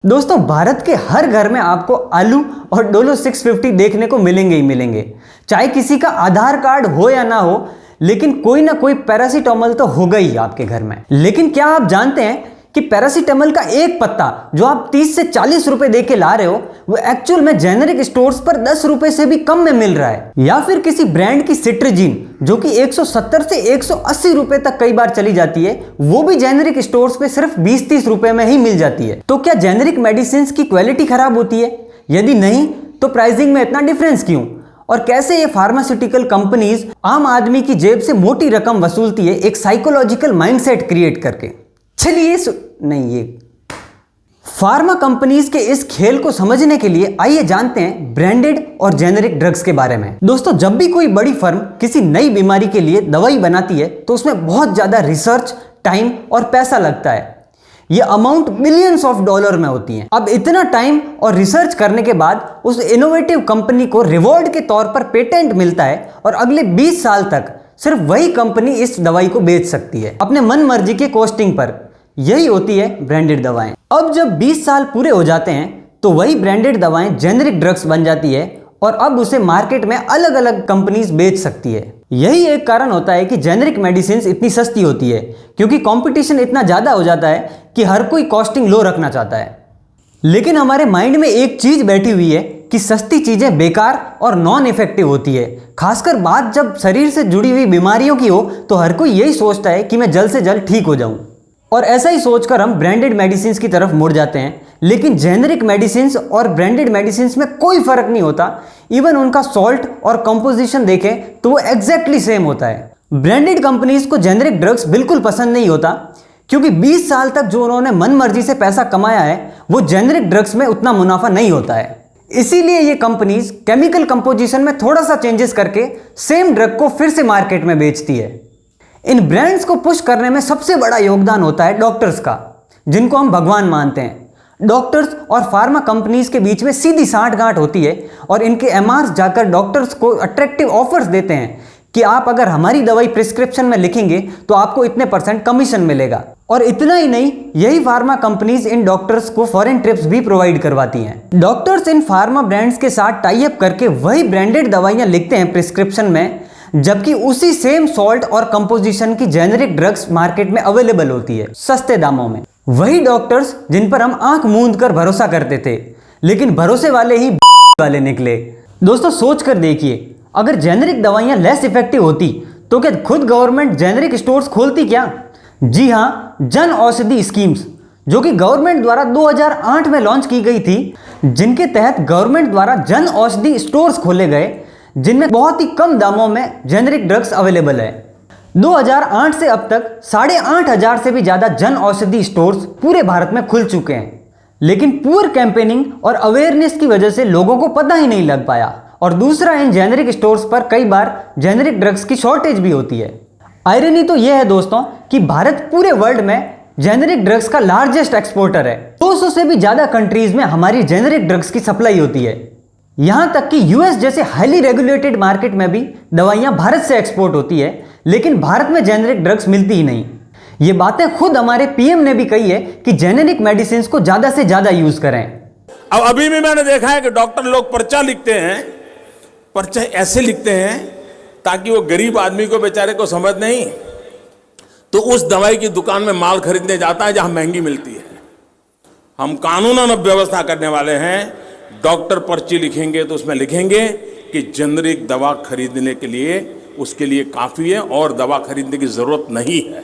दोस्तों, भारत के हर घर में आपको आलू और डोलो 650 देखने को मिलेंगे ही मिलेंगे। चाहे किसी का आधार कार्ड हो या ना हो, लेकिन कोई ना कोई पैरासीटामोल तो होगा ही आपके घर में। लेकिन क्या आप जानते हैं कि पैरासीटामोल का एक पत्ता जो आप 30 से 40 रुपए दे के ला रहे हो, वो एक्चुअल में जेनेरिक स्टोर्स पर 10 रुपए से भी कम में मिल रहा है। या फिर किसी ब्रांड की सिट्रीजिन जो कि 170 से 180 रुपए तक कई बार चली जाती है, वो भी जेनेरिक स्टोर्स पे सिर्फ 20-30 रुपए में ही मिल जाती है। तो क्या जेनेरिक मेडिसिन की क्वालिटी खराब होती है? यदि नहीं, तो प्राइसिंग में इतना डिफरेंस क्यों? और कैसे ये फार्मास्यूटिकल कंपनीज आम आदमी की जेब से मोटी रकम वसूलती है एक साइकोलॉजिकल माइंडसेट क्रिएट करके। चलिए नहीं, ये फार्मा कंपनीज के इस खेल को समझने के लिए आइए जानते हैं ब्रांडेड और जेनेरिक ड्रग्स के बारे में। दोस्तों, जब भी कोई बड़ी फर्म किसी नई बीमारी के लिए दवाई बनाती है तो उसमें बहुत ज्यादा रिसर्च, टाइम और पैसा लगता है। ये अमाउंट बिलियंस ऑफ डॉलर में होती है। अब इतना टाइम और रिसर्च करने के बाद उस इनोवेटिव कंपनी को रिवॉर्ड के तौर पर पेटेंट मिलता है और अगले 20 साल तक सिर्फ वही कंपनी इस दवाई को बेच सकती है अपने मन मर्जी के कॉस्टिंग पर। यही होती है ब्रांडेड दवाएं। अब जब 20 साल पूरे हो जाते हैं तो वही ब्रांडेड दवाएं जेनेरिक ड्रग्स बन जाती है और अब उसे मार्केट में अलग अलग कंपनीज बेच सकती है। यही एक कारण होता है कि जेनेरिक मेडिसिन इतनी सस्ती होती है, क्योंकि कंपटीशन इतना ज्यादा हो जाता है कि हर कोई कॉस्टिंग लो रखना चाहता है। लेकिन हमारे माइंड में एक चीज बैठी हुई है कि सस्ती चीजें बेकार और नॉन इफेक्टिव होती है। खासकर बात जब शरीर से जुड़ी हुई बीमारियों की हो तो हर कोई यही सोचता है कि मैं जल्द से जल्द ठीक हो जाऊं, और ऐसा ही सोचकर हम ब्रांडेड मेडिसिन की तरफ मुड़ जाते हैं। लेकिन जेनेरिक मेडिसिन और ब्रांडेड मेडिसिन में कोई फर्क नहीं होता। इवन उनका सॉल्ट और कंपोजिशन देखें तो वो एग्जैक्टली सेम होता है। ब्रांडेड कंपनीज को जेनेरिक ड्रग्स बिल्कुल पसंद नहीं होता, क्योंकि 20 साल तक जो उन्होंने मन मर्जी से पैसा कमाया है वो जेनेरिक ड्रग्स में उतना मुनाफा नहीं होता है। इसीलिए ये कंपनीज केमिकल कंपोजिशन में थोड़ा सा चेंजेस करके सेम ड्रग को फिर से मार्केट में बेचती है। इन ब्रांड्स को पुश करने में सबसे बड़ा योगदान होता है डॉक्टर्स का, जिनको हम भगवान मानते हैं। डॉक्टर्स और फार्मा कंपनीज के बीच में सीधी सांठगांठ होती है और इनके एमआरस जाकर डॉक्टर्स को अट्रैक्टिव ऑफर्स देते हैं कि आप अगर हमारी दवाई प्रिस्क्रिप्शन में लिखेंगे तो आपको इतने % कमीशन मिलेगा। और इतना ही नहीं, यही फार्मा कंपनीज इन डॉक्टर्स को फॉरेन ट्रिप्स भी प्रोवाइड करवाती हैं। डॉक्टर्स इन फार्मा ब्रांड्स के साथ टाई अप करके वही ब्रांडेड दवाइयां लिखते हैं प्रिस्क्रिप्शन में, जबकि उसी सेम सॉल्ट और कंपोजिशन की जेनेरिक ड्रग्स मार्केट में अवेलेबल होती है सस्ते दामों में। वही डॉक्टर्स जिन पर हम आंख मूंद कर भरोसा करते थे, लेकिन भरोसे वाले ही वाले निकले। दोस्तों, सोच कर देखिए, अगर जेनेरिक दवाइयां लेस इफेक्टिव होती तो क्या खुद गवर्नमेंट जेनेरिक स्टोर्स खोलती क्या? जी हाँ, जन औषधि स्कीम्स जो कि गवर्नमेंट द्वारा 2008 में लॉन्च की गई थी, जिनके तहत गवर्नमेंट द्वारा जन औषधि स्टोर्स खोले गए जिनमें बहुत ही कम दामों में जेनेरिक ड्रग्स अवेलेबल है। 2008 से अब तक 8,500 से भी ज्यादा जन औषधि स्टोर्स पूरे भारत में खुल चुके हैं। लेकिन पुअर कैंपेनिंग और अवेयरनेस की वजह से लोगों को पता ही नहीं लग पाया। और दूसरा, इन जेनेरिक स्टोर्स पर कई बार जेनेरिक ड्रग्स की शॉर्टेज भी होती है। आयरनी तो यह है दोस्तों कि भारत पूरे वर्ल्ड में जेनेरिक ड्रग्स का लार्जेस्ट एक्सपोर्टर है। 200 से भी ज्यादा कंट्रीज में हमारी जेनेरिक ड्रग्स की सप्लाई होती है। यहां तक कि यूएस जैसे हाईली रेगुलेटेड मार्केट में भी दवाइयां भारत से एक्सपोर्ट होती है, लेकिन भारत में जेनेरिक ड्रग्स मिलती ही नहीं। ये बातें खुद हमारे पीएम ने भी कही है कि जेनेरिक मेडिसिन को ज्यादा से ज्यादा यूज करें। अब अभी भी मैंने देखा है कि डॉक्टर लोग पर्चा लिखते हैं, पर्चा ऐसे लिखते हैं ताकि वो गरीब आदमी को बेचारे को समझ नहीं, तो उस दवाई की दुकान में माल खरीदने जाता है जहां महंगी मिलती है। हम कानूनन व्यवस्था करने वाले हैं। डॉक्टर पर्ची लिखेंगे तो उसमें लिखेंगे कि जेनेरिक दवा खरीदने के लिए उसके लिए काफी है और दवा खरीदने की जरूरत नहीं है।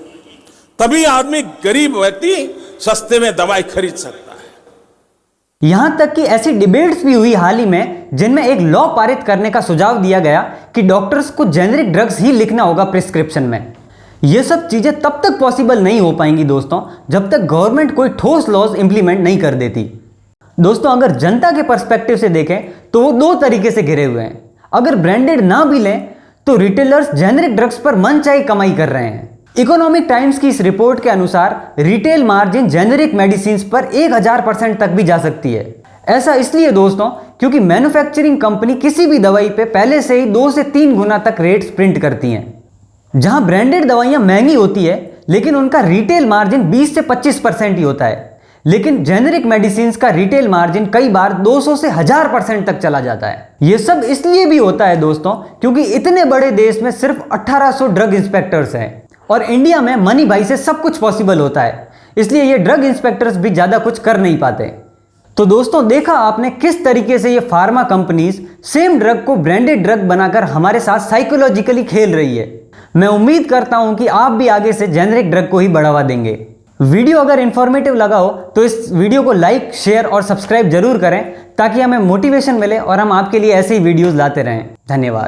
तभी आदमी, गरीब व्यक्ति सस्ते में दवाई खरीद सकता है। यहां तक कि ऐसी डिबेट्स भी हुई हाल ही में, जिनमें एक लॉ पारित करने का सुझाव दिया गया कि डॉक्टर्स को जेनेरिक ड्रग्स ही लिखना होगा प्रिस्क्रिप्शन में। यह सब चीजें तब तक पॉसिबल नहीं हो पाएंगी दोस्तों, जब तक गवर्नमेंट कोई ठोस लॉज इंप्लीमेंट नहीं कर देती। दोस्तों, अगर जनता के पर्सपेक्टिव से देखें तो वो दो तरीके से घिरे हुए हैं। अगर ब्रांडेड ना भी लें तो रिटेलर्स जेनेरिक ड्रग्स पर मनचाही कमाई कर रहे हैं। इकोनॉमिक टाइम्स की इस रिपोर्ट के अनुसार रिटेल मार्जिन जेनेरिक मेडिसिन पर 1000% तक भी जा सकती है। ऐसा इसलिए दोस्तों क्योंकि मैन्युफैक्चरिंग कंपनी किसी भी दवाई पे पहले से ही 2 से 3 गुना तक रेट्स प्रिंट करती हैं। जहां ब्रांडेड दवाइयां महंगी होती है, लेकिन उनका रिटेल मार्जिन 20 से 25% ही होता है। लेकिन जेनेरिक मेडिसिन का रिटेल मार्जिन कई बार 200 से 1000% तक चला जाता है। ये सब इसलिए भी होता है दोस्तों क्योंकि इतने बड़े देश में सिर्फ 1800 ड्रग इंस्पेक्टर्स हैं और इंडिया में मनी भाई से सब कुछ पॉसिबल होता है, इसलिए ये ड्रग इंस्पेक्टर्स भी ज्यादा कुछ कर नहीं पाते। तो दोस्तों देखा आपने किस तरीके से ये फार्मा कंपनीज सेम ड्रग को ब्रांडेड ड्रग बनाकर हमारे साथ साइकोलॉजिकली खेल रही है। मैं उम्मीद करता हूं कि आप भी आगे से जेनेरिक ड्रग को ही बढ़ावा देंगे। वीडियो अगर इंफॉर्मेटिव लगा हो तो इस वीडियो को लाइक, शेयर और सब्सक्राइब जरूर करें ताकि हमें मोटिवेशन मिले और हम आपके लिए ऐसे ही वीडियोस लाते रहें। धन्यवाद।